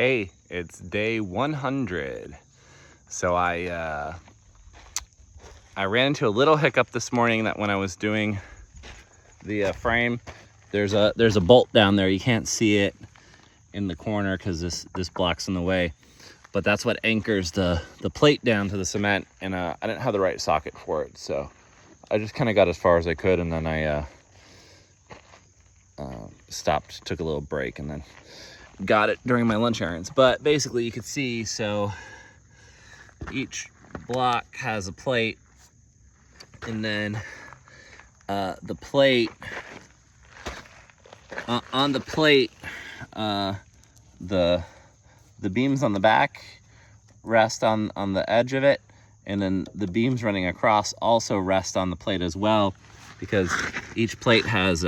Hey, it's day 100. So I ran into a little hiccup this morning that when I was doing the frame, there's a bolt down there. You can't see it in the corner because this block's in the way. But that's what anchors the plate down to the cement, and I didn't have the right socket for it, so I just kind of got as far as I could, and then I stopped, took a little break, and then got it during my lunch errands. But basically you could see, so each block has a plate, and then the plate on the plate, the beams on the back rest on the edge of it, and then the beams running across also rest on the plate as well, because each plate has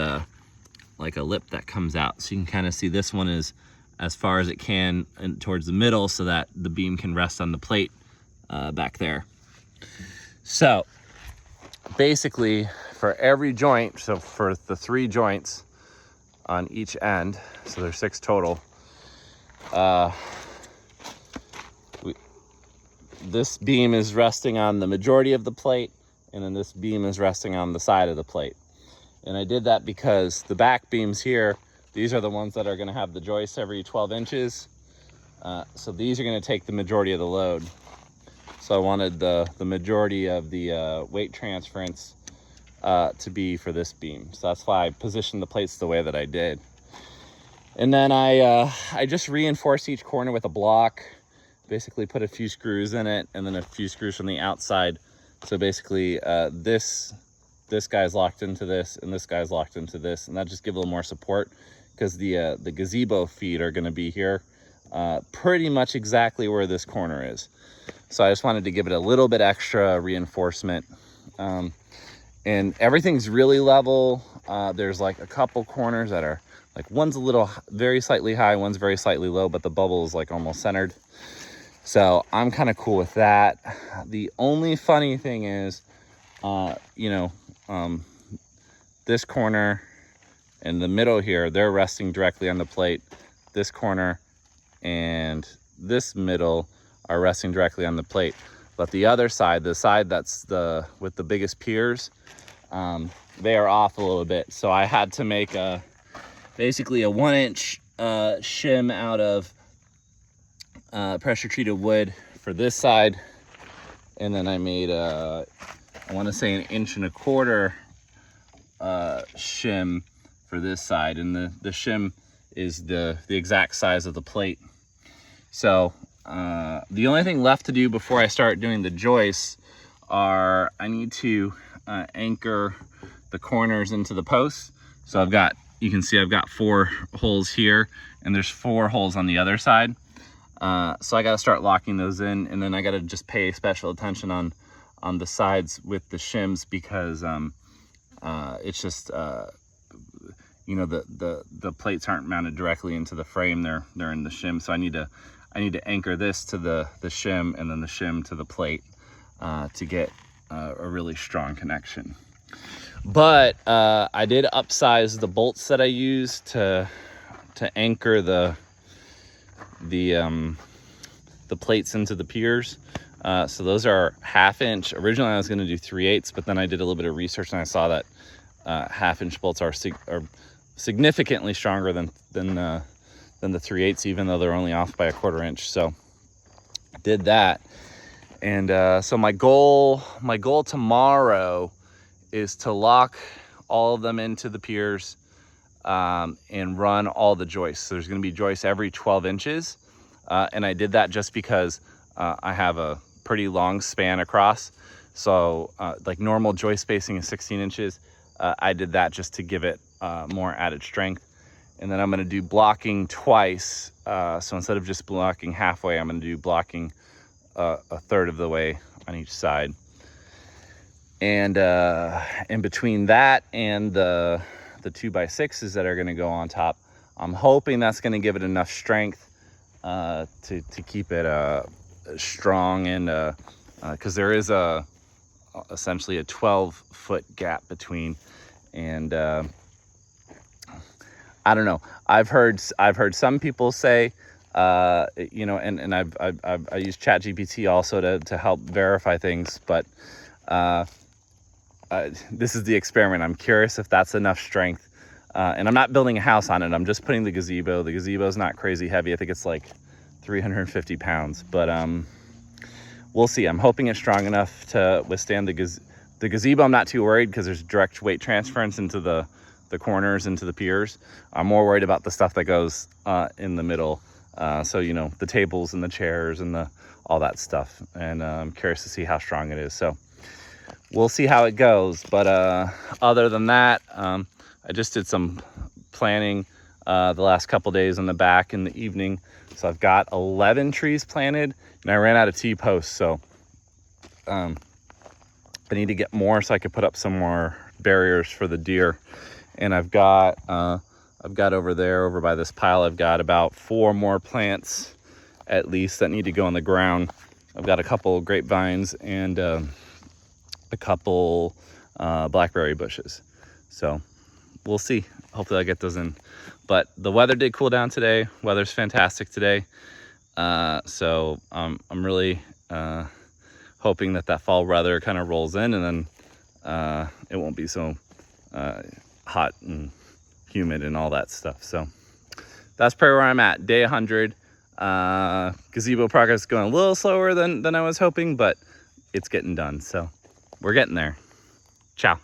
like a lip that comes out. So you can kind of see this one is as far as it can and towards the middle, so that the beam can rest on the plate back there. So basically for every joint, so for the 3 joints on each end, so there's 6 total, this beam is resting on the majority of the plate, and then this beam is resting on the side of the plate. And I did that because the back beams here, these are the ones that are going to have the joist every 12 inches. So these are going to take the majority of the load. So I wanted the majority of the weight transference to be for this beam. So that's why I positioned the plates the way that I did. And then I just reinforced each corner with a block, basically put a few screws in it, and then a few screws from the outside. So basically this guy's locked into this, and this guy's locked into this, and that just give a little more support, because the gazebo feet are going to be here pretty much exactly where this corner is. So I just wanted to give it a little bit extra reinforcement. And everything's really level. There's like a couple corners that are like, one's a little very slightly high, one's very slightly low, but the bubble is like almost centered. So I'm kind of cool with that. The only funny thing is, this corner and the middle here, they're resting directly on the plate. This corner and this middle are resting directly on the plate. But the other side, the side that's with the biggest piers, they are off a little bit. So I had to make basically a 1-inch shim out of pressure treated wood for this side, and then I made I want to say 1.25 inch shim for this side, and the shim is the exact size of the plate. So the only thing left to do before I start doing the joists are I need to anchor the corners into the posts. So you can see I've got 4 holes here, and there's 4 holes on the other side. So I got to start locking those in, and then I got to just pay special attention on the sides with the shims, because it's just the plates aren't mounted directly into the frame, they're in the shim. So I need to anchor this to the shim, and then the shim to the plate to get a really strong connection. But I did upsize the bolts that I used to anchor the plates into the piers. So those are 1/2 inch. Originally I was going to do 3/8, but then I did a little bit of research and I saw that 1/2 inch bolts are significantly stronger than the 3/8, even though they're only off by 1/4 inch. So I did that. And so my goal tomorrow is to lock all of them into the piers and run all the joists. So there's going to be joists every 12 inches. And I did that just because I have a pretty long span across. So like normal joist spacing is 16 inches. I did that just to give it more added strength. And then I'm going to do blocking twice. So instead of just blocking halfway, I'm going to do blocking a 1/3 of the way on each side. And in between that and the 2x6s that are going to go on top, I'm hoping that's going to give it enough strength to keep it strong, and because there is essentially a 12-foot gap between. And I don't know, I've heard some people say You know, and I use ChatGPT also to help verify things, but this is the experiment. I'm curious if that's enough strength. And I'm not building a house on it. I'm just putting the gazebo. The gazebo is not crazy heavy. I think it's like 350 pounds, but we'll see. I'm hoping it's strong enough to withstand the gazebo. I'm not too worried because there's direct weight transference into the corners, into the piers. I'm more worried about the stuff that goes in the middle. So, you know, the tables and the chairs and all that stuff. And I'm curious to see how strong it is. So we'll see how it goes. But other than that, I just did some planting the last couple days in the back in the evening. So I've got 11 trees planted, and I ran out of T-posts. So I need to get more so I could put up some more barriers for the deer. And I've got over there, over by this pile, I've got about 4 more plants at least that need to go on the ground. I've got a couple grapevines and a couple blackberry bushes. So we'll see. Hopefully I'll get those in. But the weather did cool down today. Weather's fantastic today. So I'm really hoping that fall weather kind of rolls in, and then it won't be so hot and humid and all that stuff. So that's probably where I'm at. Day 100. Gazebo progress is going a little slower than I was hoping, but it's getting done. So we're getting there. Ciao.